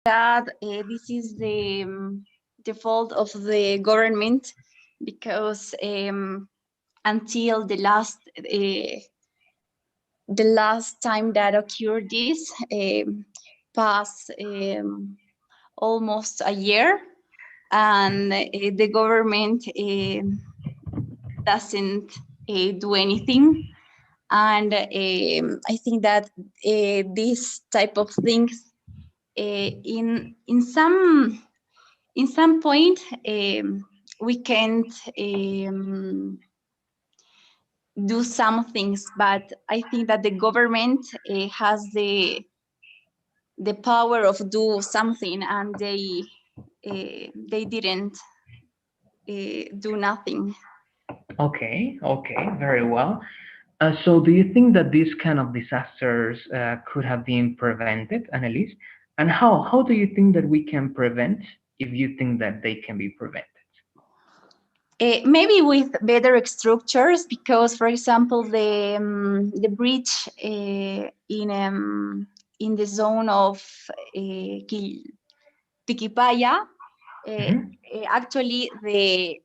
that this is the fault of the government because until the last time that occurred this past almost a year, and the government doesn't do anything. And I think that this type of things in some point we can't do some things, but I think that the government has the power of do something, and they didn't do nothing. Okay, okay, very well. So do you think that these kind of disasters could have been prevented, Annalise? And how do you think that we can prevent if you think that they can be prevented? Maybe with better structures, because, for example, the bridge in the zone of Tiquipaya, Mhm. actually the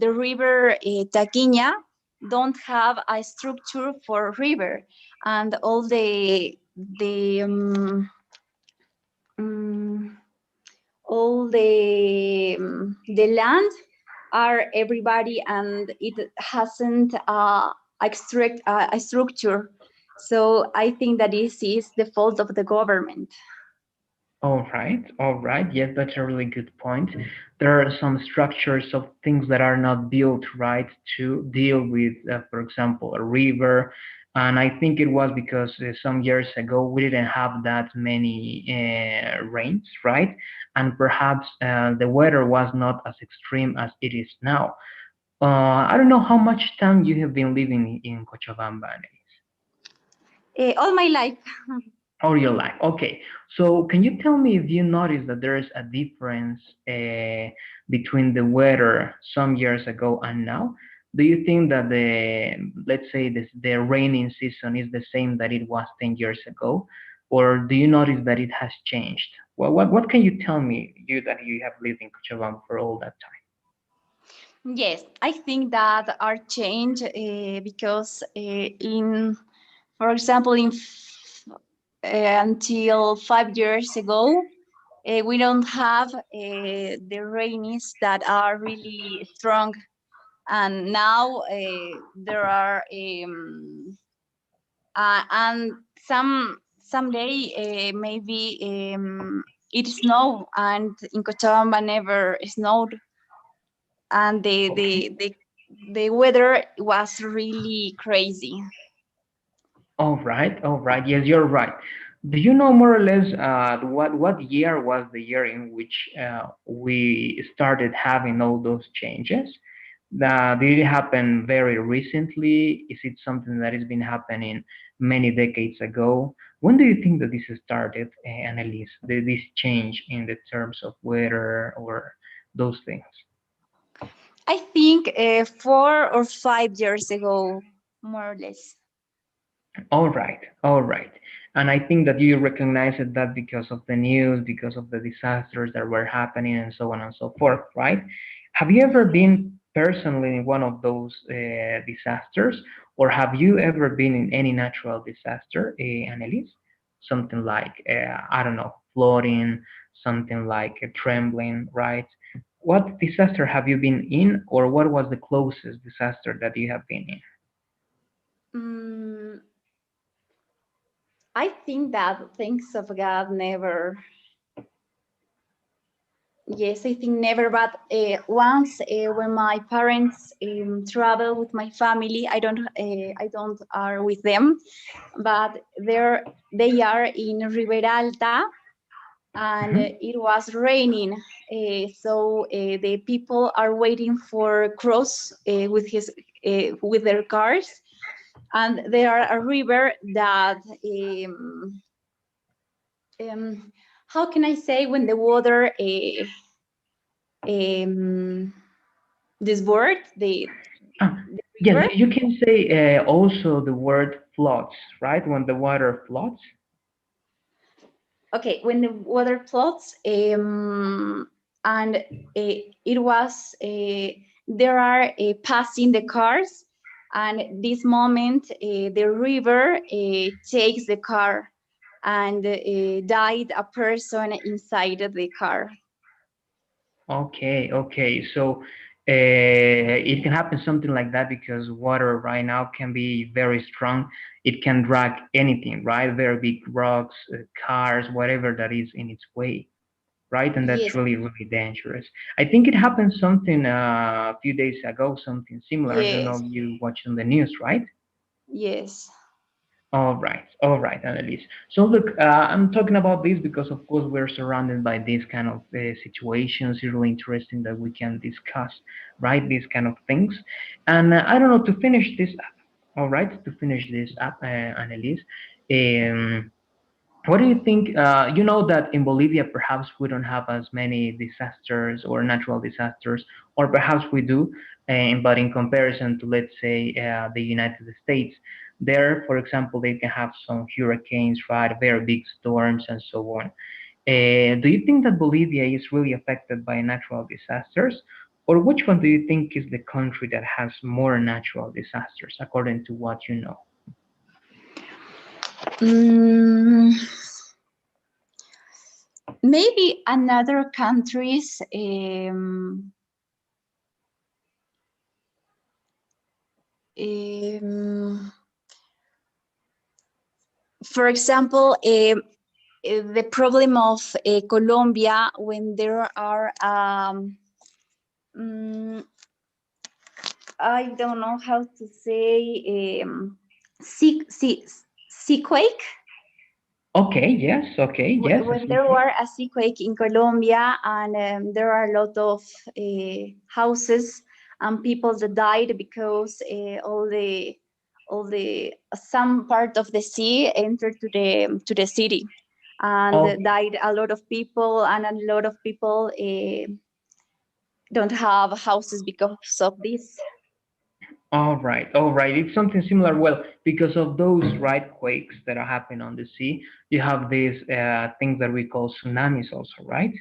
river Taquiña don't have a structure for river, and all the um, all the land are everybody, and it hasn't a structure. So I think that this is the fault of the government. All right, all right. Yes, that's a really good point. There are some structures of things that are not built right to deal with, for example, a river. And I think it was because some years ago we didn't have that many rains, right? And perhaps the weather was not as extreme as it is now. I don't know how much time you have been living in Cochabamba, Annalise. All my life. All your life. Okay. So can you tell me if you notice that there is a difference between the weather some years ago and now? Do you think that let's say the raining season is the same that it was 10 years ago? Or do you notice that it has changed? Well, what can you tell me, you that you have lived in Cochabamba for all that time? Yes, I think that are change because in, for example, until 5 years ago, we don't have the rains that are really strong, and now there are and someday maybe it snow, and in Cochabamba never snowed, and Okay. the weather was really crazy. All right, all right. Yes, you're right. Do you know more or less what year was the year in which we started having all those changes? Did it happen very recently? Is it something that has been happening many decades ago? When do you think that this started, Annalise? This change in the terms of weather or those things? I think 4 or 5 years ago, more or less. All right, all right. And I think that you recognize that because of the news, because of the disasters that were happening, and so on and so forth, right? Have you ever been personally in one of those disasters, or have you ever been in any natural disaster, Annelise? Something like, I don't know, flooding, something like trembling, right? What disaster have you been in, or what was the closest disaster that you have been in? Mm, I think that thanks of God never. Yes, I think never. But once when my parents travel with my family, I don't are with them, but they are in Ribera Alta, and Mhm. it was raining. So the people are waiting for cross with their cars, and there are a river that um, how can I say, when the water um, this word Ah, the yes, river. you can say also the word floods, right? When the water floods. okay, when the water floods, and it was there are passing the cars, and this moment the river takes the car, and died a person inside of the car. Okay, okay. So it can happen something like that because water right now can be very strong. It can drag anything, right? Very big rocks, cars, whatever that is in its way, right? And that's Yes, really, really dangerous. I think it happened something a few days ago, something similar. I don't know yes, if you watched on the news, right? yes, All right, Annalise. So look, I'm talking about this because, of course, we're surrounded by these kind of situations. It's really interesting that we can discuss, right, these kind of things. And I don't know, to finish this up, all right, to finish this up, Annalise, um, what do you think? You know that in Bolivia, perhaps we don't have as many disasters or natural disasters, or perhaps we do, but in comparison to, let's say, the United States, there, for example, they can have some hurricanes, right, very big storms, and so on. Do you think that Bolivia is really affected by natural disasters? Or which one do you think is the country that has more natural disasters, according to what you know? mm, maybe another countries, um, for example, the problem of Colombia when there are mm, I don't know how to say sea quake. Okay, yes, I When see. there were a sea quake in Colombia, and there are a lot of houses and people that died because all the some part of the sea entered to the city, and Okay. died a lot of people, and a lot of people don't have houses because of this. All right, all right. It's something similar. Well, because of those right quakes that are happening on the sea, you have these things that we call tsunamis, also, right?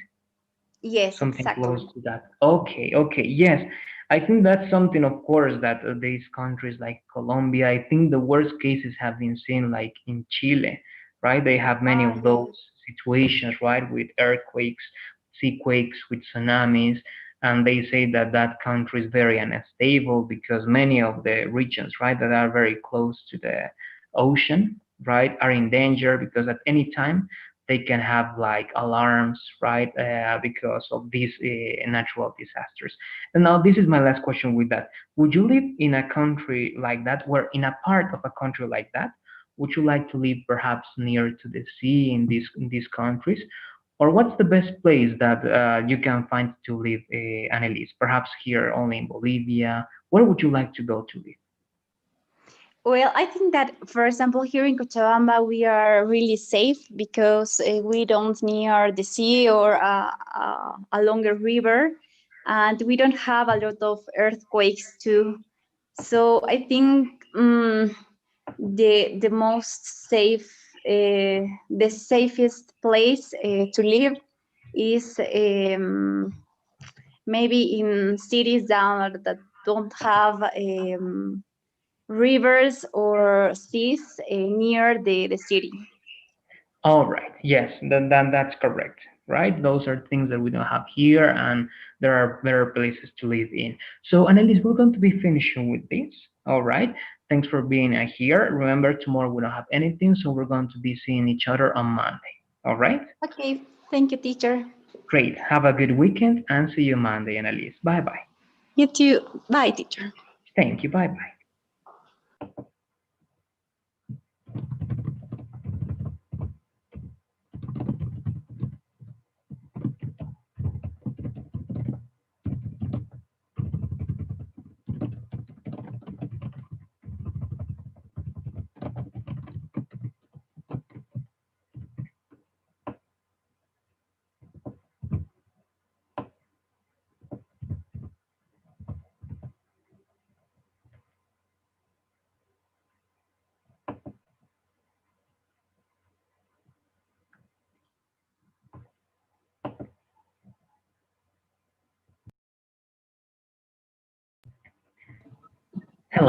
Yes, Something close exactly. to that. Okay, okay, yes. I think that's something, of course, that these countries like Colombia, I think the worst cases have been seen like in Chile, right? They have many Ah, of those yes. situations, right, with earthquakes, sea quakes, with tsunamis, and they say that that country is very unstable because many of the regions, right, that are very close to the ocean, right, are in danger because at any time they can have like alarms, right, because of these natural disasters. And now this is my last question with that. Would you live in a country like that, where in a part of a country like that, would you like to live perhaps near to the sea in these countries? Or what's the best place that you can find to live, Annalise? Perhaps here only in Bolivia. Where would you like to go to live? Well, I think that, for example, here in Cochabamba, we are really safe because we don't near the sea or a longer river, and we don't have a lot of earthquakes too. So I think the most safe, the safest place to live is maybe in cities that don't have rivers or seas near the city. All right. Yes, then that's correct. Right? Those are things that we don't have here, and there are better places to live in. So, Annalise, we're going to be finishing with this. All right. Thanks for being here. Remember, tomorrow we don't have anything, so we're going to be seeing each other on Monday. All right. Okay, thank you, teacher. Great. Have a good weekend, and see you Monday, Annalise. Bye bye. You too. Bye, teacher. Thank you. Bye bye.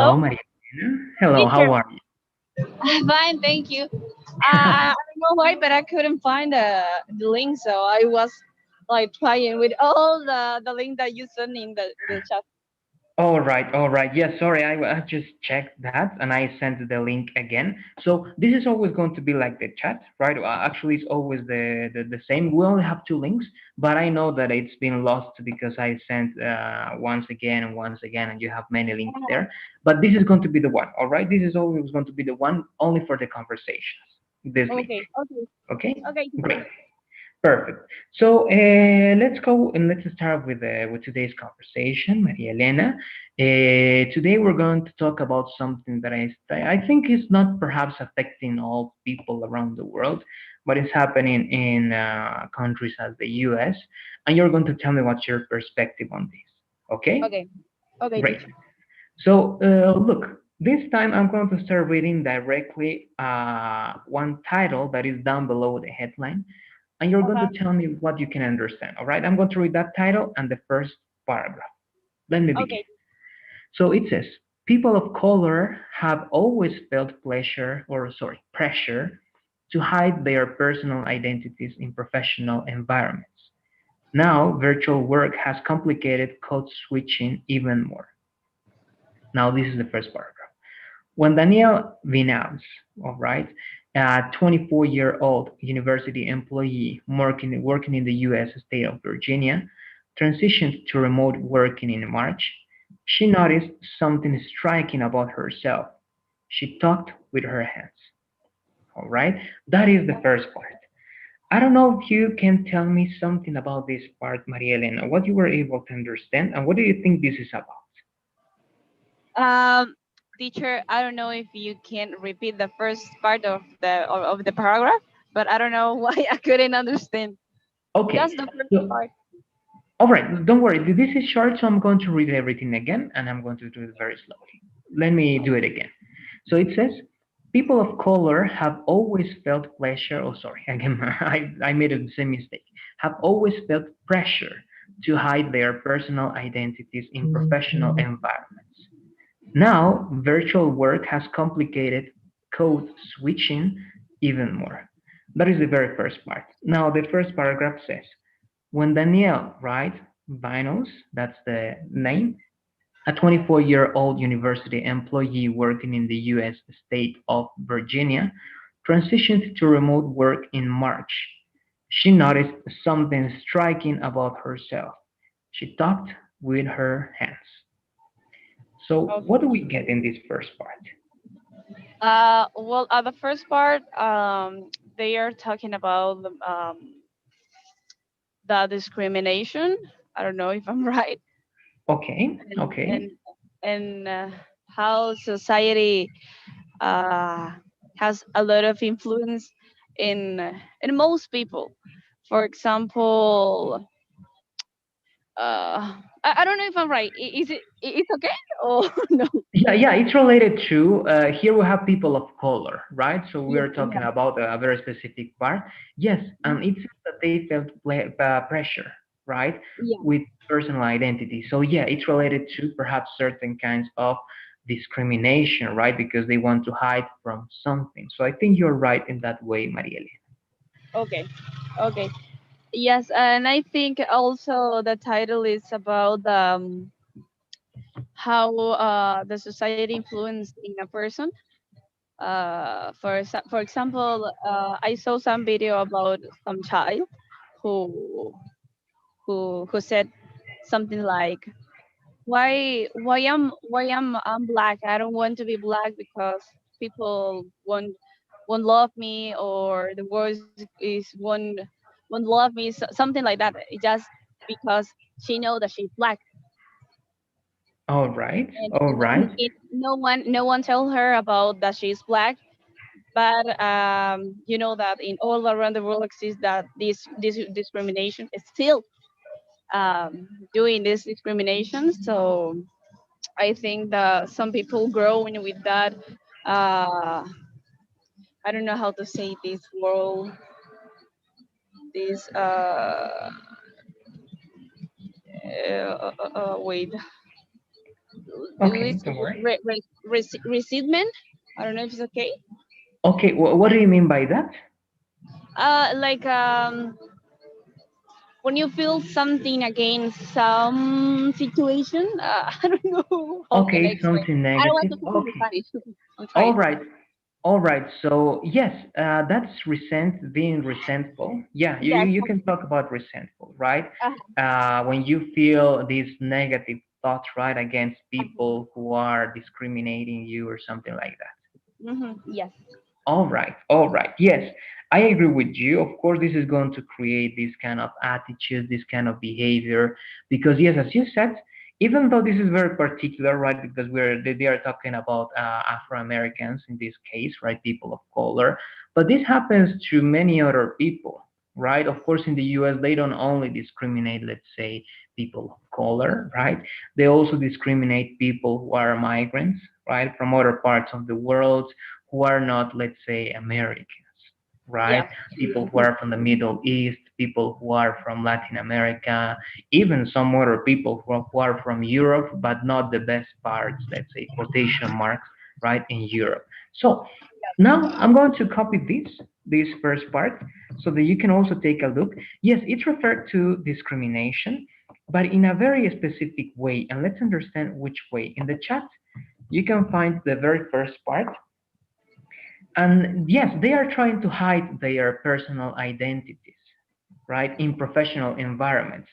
Hello, Hello, Maria. Hello, teacher. how are you? Fine, thank you. I don't know why, but I couldn't find the link, so I was like trying with all the link that you sent in the chat. All right, all right. Yes, sorry, I just checked that and I sent the link again. So this is always going to be like the chat, right? Actually, it's always the same. We only have two links, but I know that it's been lost because I sent once again, and you have many links there. But this is going to be the one, all right? This is always going to be the one only for the conversations, this link, Okay, okay, okay? okay, Great. teacher. Perfect. So let's go and let's start with today's conversation, Maria Elena. Today we're going to talk about something that I think is not perhaps affecting all people around the world, but it's happening in countries as the U.S. And you're going to tell me what's your perspective on this. Okay? Okay, okay, Great. teacher. So look, this time I'm going to start reading directly one title that is down below the headline, and you're going Okay, to tell me what you can understand. All right, I'm going to read that title and the first paragraph. Let me begin. okay, So it says, people of color have always felt pressure to hide their personal identities in professional environments. Now, virtual work has complicated code switching even more. Now, this is the first paragraph. When Daniel Vinaus, all right, a 24-year-old university employee working in the U.S. state of Virginia, transitioned to remote working in March, she noticed something striking about herself. She talked with her hands. All right, that is the first part. I don't know if you can tell me something about this part, Maria Elena, what you were able to understand, and what do you think this is about? um, teacher. I don't know if you can repeat the first part of the paragraph, but I don't know why I couldn't understand. Okay, Just the first so part. all right, don't worry. This is short, so I'm going to read everything again, and I'm going to do it very slowly. Let me do it again. So it says, people of color have always felt pleasure. Oh, sorry, again, I made the same mistake. Have always felt pressure to hide their personal identities in professional environments. Now, virtual work has complicated code switching even more. That is the very first part. Now, the first paragraph says, when Danielle, right, Vinos, that's the name, a 24-year-old university employee working in the U.S. state of Virginia, transitioned to remote work in March. She noticed something striking about herself. She talked with her hands. So, Okay. what do we get in this first part? Well, the first part, they are talking about the discrimination. I don't know if I'm right, Okay, and okay. how society uh, has a lot of influence in most people. For example, I don't know if I'm right. Is it's okay or no? Yeah, yeah, it's related to here we have people of color, right? So we Yeah, are talking yeah, about a very specific part. Yes, and it seems that they felt pressure, right, yeah. with personal identity. So yeah, it's related to perhaps certain kinds of discrimination, right? Because they want to hide from something. So I think you're right in that way, Marielle. Okay, okay. Yes, and I think also the title is about how the society influencing a person. For example, I saw some video about some child who who said something like, why I'm black? I don't want to be black because people won't love me, or the world is won't love me, something like that. Just because she know that she's black, All right, and, all and, right. and it, no one tell her about that she's black. But you know that in all around the world exists that this discrimination is still doing this discrimination. So I think that some people growing with that. I don't know how to say this world. This wait. This Okay, don't worry. resentment. I don't know if it's okay. Okay, what do you mean by that? Like when you feel something against some situation. I don't know how can I Okay, explain. something I don't want negative. to talk in Okay. Spanish. I'm All trying. right. All right. So yes, that's being resentful. Yeah, Yes. you can talk about resentful, right? Uh, When you feel these negative thoughts, right, against people who are discriminating you or something like that. yes. All right, all right. Yes, I agree with you. Of course, this is going to create this kind of attitude, this kind of behavior, because yes, as you said, even though this is very particular, right? Because they are talking about Afro Americans in this case, right? People of color, but this happens to many other people, right? Of course, in the U.S., they don't only discriminate, let's say, people of color, right? They also discriminate people who are migrants, right, from other parts of the world who are not, let's say, Americans, right? Yeah. People who are from the Middle East, people who are from Latin America, even some other people who are from Europe, but not the best parts, let's say, quotation marks, right, in Europe. So now I'm going to copy this first part, so that you can also take a look. Yes, it's referred to discrimination, but in a very specific way. And let's understand which way. In the chat, you can find the very first part, and yes, they are trying to hide their personal identities, right, in professional environments.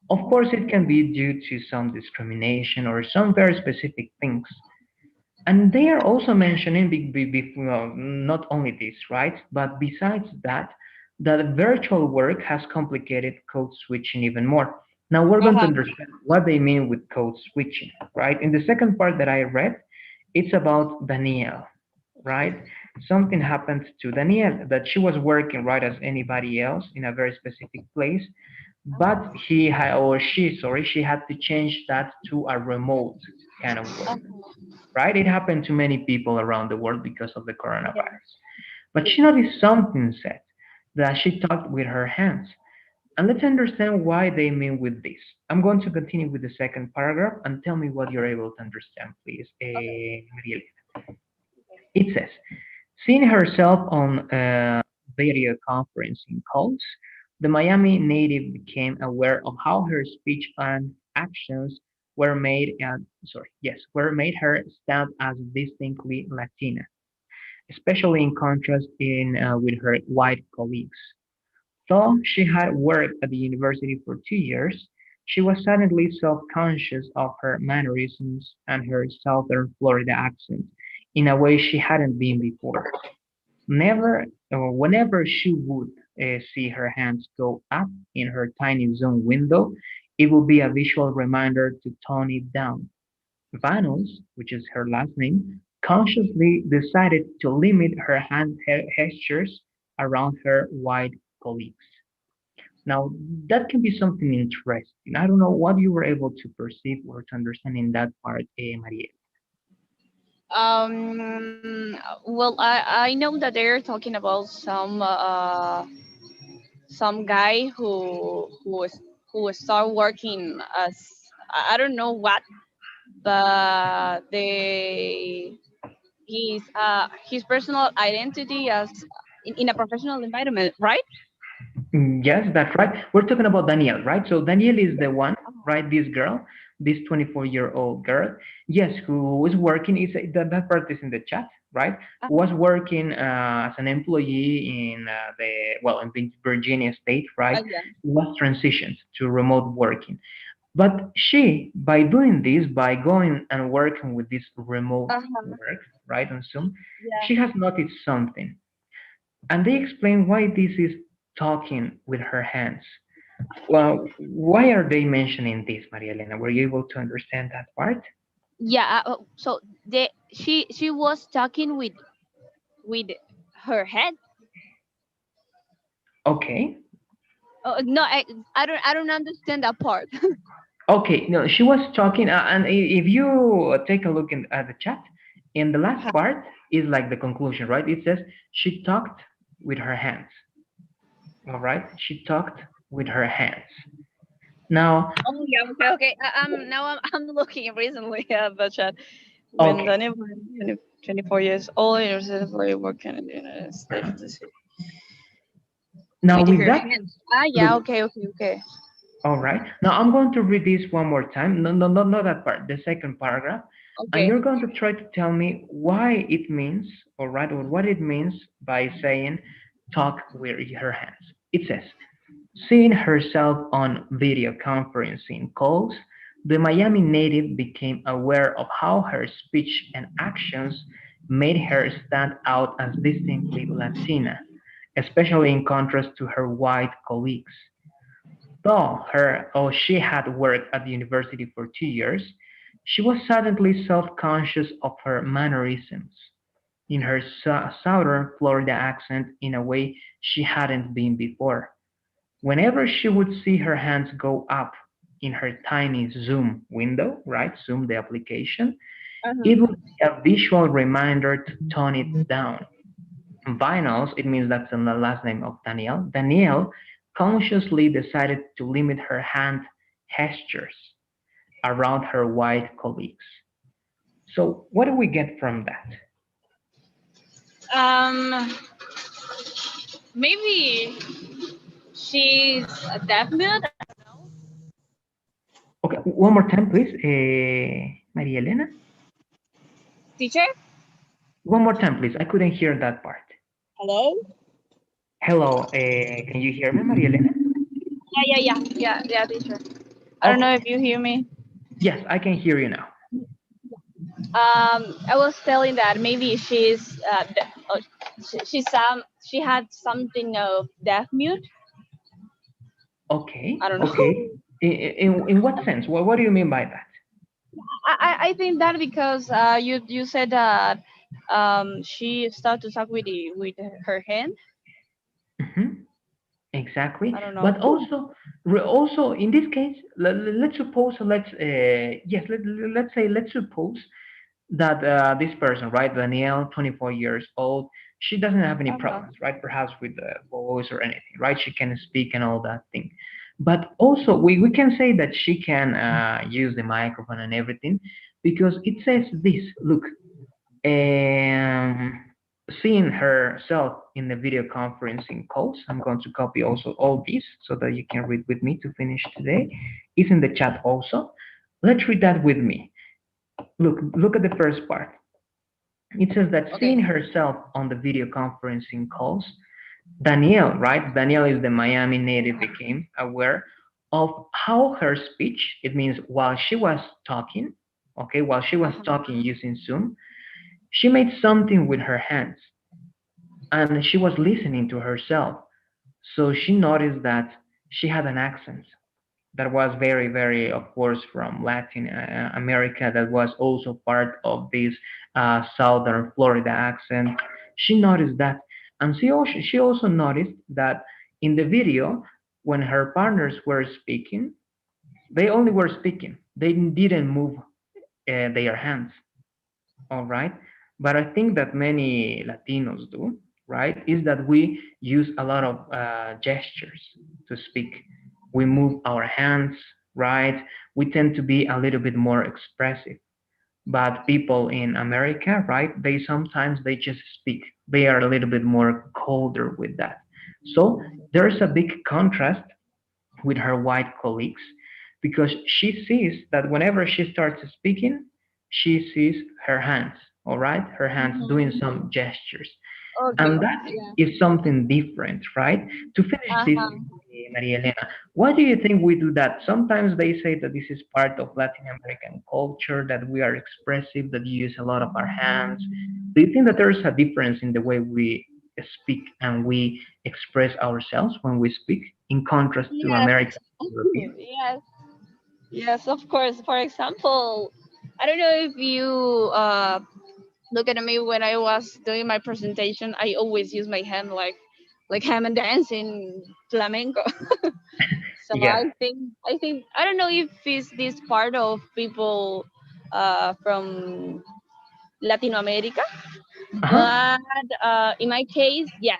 Of course, it can be due to some discrimination or some very specific things. And they are also mentioning, well, not only this, right, but besides that, that virtual work has complicated code switching even more. Now we're going to Uh-huh. understand what they mean with code switching, right? In the second part that I read, it's about Danielle, right? Something happened to Danielle, that she was working right as anybody else in a very specific place, but he had, or she, sorry, she had to change that to a remote kind of work, right? It happened to many people around the world because of the Yeah. coronavirus. But Yeah. she noticed something said, that she talked with her hands. And let's understand why they mean with this. I'm going to continue with the second paragraph, and tell me what you're able to understand, please, Okay. Mariel. It says, seeing herself on video conferencing calls, the Miami native became aware of how her speech and actions were made her stand as distinctly Latina, especially in contrast with her white colleagues. Though she had worked at the university for 2 years, she was suddenly self-conscious of her mannerisms and her southern Florida accent in a way she hadn't been before. Never, or whenever she would see her hands go up in her tiny Zoom window, it would be a visual reminder to tone it down. Vanus, which is her last name, consciously decided to limit her hand gestures around her white colleagues. Now, that can be something interesting. I don't know what you were able to perceive or to understand in that part, Maria. Well, I know that they're talking about some guy who start working as I don't know what, but his personal identity as in a professional environment, right? Yes, that's right. We're talking about Danielle, right? So Danielle is the one, right? This girl, this 24-year-old girl, yes, who is working. Is that part is in the chat, right? Who was working as an employee in in Virginia State, right? Yeah. Was transitioned to remote working. But she, by doing this, by going and working with this remote Uh-huh. work, right, on Zoom, Yeah. she has noticed something. And they explain why this is talking with her hands. Well, why are they mentioning this, Maria Elena? Were you able to understand that part? Yeah. So she was talking with her head. Okay. No, I don't understand that part. Okay, no, she was talking, and if you take a look at the chat, in the last part is like the conclusion, right? It says she talked with her hands. All right, she talked with her hands. Now, Oh yeah, okay, okay. Now I'm looking recently at the chat. When okay, Daniel was 24 years old, university working in the United States, this is now with with her that, hands. Ah, yeah, look, okay, okay, okay. all right. Now I'm going to read this one more time. No, no, no, not that part. The second paragraph, and Okay. you're going to try to tell me why it means, all right, or what it means by saying talk with her hands. It says, seeing herself on video conferencing calls, the Miami native became aware of how her speech and actions made her stand out as distinctly Latina, especially in contrast to her white colleagues. Though she had worked at the university for 2 years, she was suddenly self-conscious of her mannerisms, in her southern Florida accent in a way she hadn't been before. Whenever she would see her hands go up in her tiny Zoom window, right? Zoom, the application, Uh-huh. it would be a visual reminder to tone it down. Vinyls, it means that's the last name of Danielle. Danielle consciously decided to limit her hand gestures around her white colleagues. So, what do we get from that? Um, maybe she's a deaf mute. Okay, one more time, please. Maria Elena? Teacher? One more time, please. I couldn't hear that part. Hello? Hello, can you hear me, Maria Elena? Yeah, yeah, yeah, yeah, yeah, teacher. I don't know if Okay, you hear me. yes, I can hear you now. I was telling that maybe she had something of deaf mute. Okay, I don't know. okay. In what sense? What do you mean by that? I think that because you said that she started to talk with her hand. Mhm. Exactly. I don't know. But also, also in this case, let's suppose, yes, let's say, let's suppose that this person, right, Danielle, 24 years old, she doesn't have any Uh-huh. problems, right, perhaps with the voice or anything, right? She can speak and all that thing. But also, we can say that she can use the microphone and everything because it says this. Look, um, seeing herself in the video conferencing calls. I'm going to copy also all these so that you can read with me to finish today. It's in the chat also. Let's read that with me. Look at the first part. It says that seeing Okay. herself on the video conferencing calls, Danielle, right? Danielle is the Miami native, became aware of how her speech, it means while she was talking, okay, while she was Uh-huh. talking using Zoom, she made something with her hands and she was listening to herself. So she noticed that she had an accent that was very, very, of course, from Latin America, that was also part of this southern Florida accent. She noticed that. And she also noticed that in the video, when her partners were speaking, they only were speaking. They didn't move their hands. All right. But I think that many Latinos do, right, is that we use a lot of gestures to speak. We move our hands, right? We tend to be a little bit more expressive. But people in America, right, they just speak. They are a little bit more colder with that. So there's a big contrast with her white colleagues because she sees that whenever she starts speaking, she sees her hands, all right, her hands doing Mm-hmm. some gestures. Okay. And that Yeah. is something different, right? To finish this, Uh-huh. Maria Elena, why do you think we do that? Sometimes they say that this is part of Latin American culture, that we are expressive, that we use a lot of our hands. Do you think that there is a difference in the way we speak and we express ourselves when we speak in contrast to Yes. American Europeans? Yes. Yes, of course. For example, I don't know if you look at me when I was doing my presentation. I always use my hand like ham and dance in flamenco. So Yeah. I think I don't know if it's this part of people from Latin America, Uh-huh. but in my case, yes.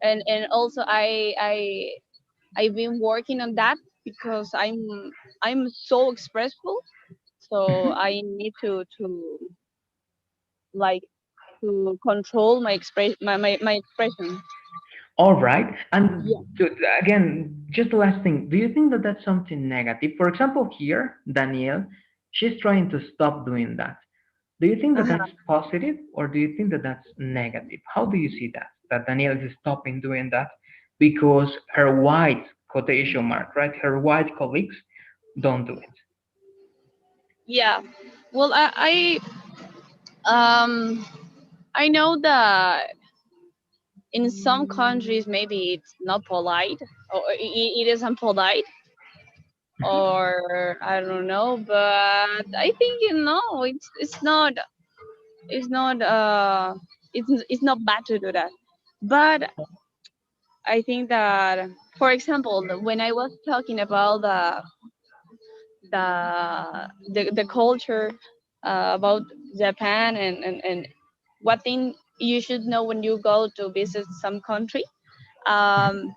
And also I've been working on that. because I'm so expressive, so Mhm. I need to like to control my my expression. All right. Yeah. And again, just the last thing. Do you think that that's something negative? For example, here, Danielle, she's trying to stop doing that. Do you think that Uh-huh. that's positive or do you think that that's negative? How do you see that? That Danielle is stopping doing that because her white quotation mark, right? Her white colleagues don't do it. Yeah. Well, I know that in some countries maybe it's not polite or it is impolite Mhm. or I don't know, but I think it's not it's not bad to do that. But I think that, for example, when I was talking about the culture about Japan and what thing you should know when you go to visit some country, um,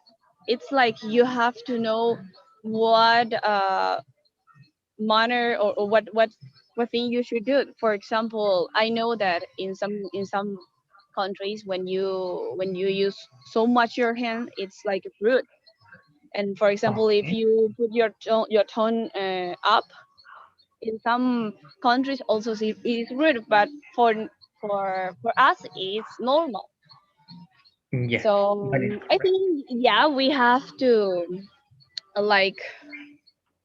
it's like you have to know what manner or what thing you should do. For example, I know that in some countries when you use so much your hand, it's like rude. And for example, if Okay. you put your tone up in some countries, also it is rude, but for us it's normal. Yes, So that is I correct. think yeah, we have to like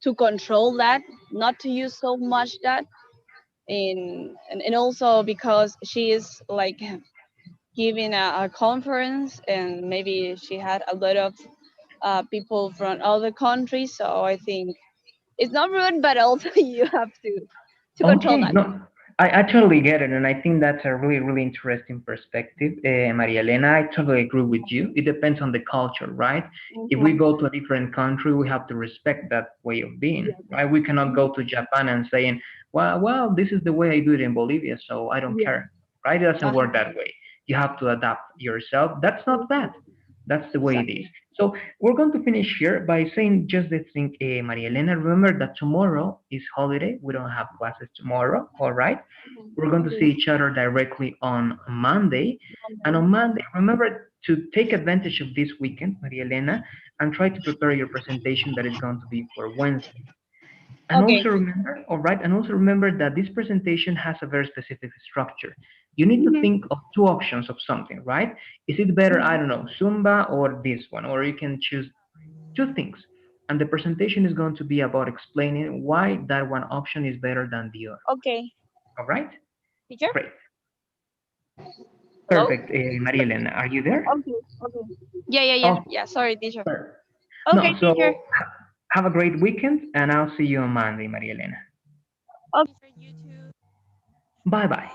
to control that, not to use so much that and also because she is like giving a conference and maybe she had a lot of people from other countries, so I think it's not rude, but also you have to control Okay, that. no, I totally get it, and I think that's a really, really interesting perspective, Maria Elena. I totally agree with you. It depends on the culture, right? If we Mhm. go to a different country, we have to respect that way of being, Yeah. right? We cannot Mhm. go to Japan and saying, well, this is the way I do it in Bolivia, so I don't Yeah. care, right? It doesn't work Uh-huh. that way. You have to adapt yourself. That's not bad. Mhm. That's the way it is. Exactly. So we're going to finish here by saying just the thing, Maria Elena. Remember that tomorrow is holiday. We don't have classes tomorrow. All right. Mhm. We're going to see Okay. each other directly on Monday. And Monday. on Monday, remember to take advantage of this weekend, Maria Elena, and try to prepare your presentation that is going to be for Wednesday. And Okay. also remember, all right, and also remember that this presentation has a very specific structure. You need to Mhm. think of two options of something, right? Is it better, I Mhm. don't know, Zumba or this one? Or you can choose two things. And the presentation is going to be about explaining why that one option is better than the other. Okay. All right? Teacher? Great. Hello? Perfect. Maria Elena, are you there? Okay. Okay. Yeah, yeah, yeah. Oh, Yeah, sorry, teacher. perfect. Okay, No, teacher. so have a great weekend, and I'll see you on Monday, Maria Elena. Okay. Bye bye.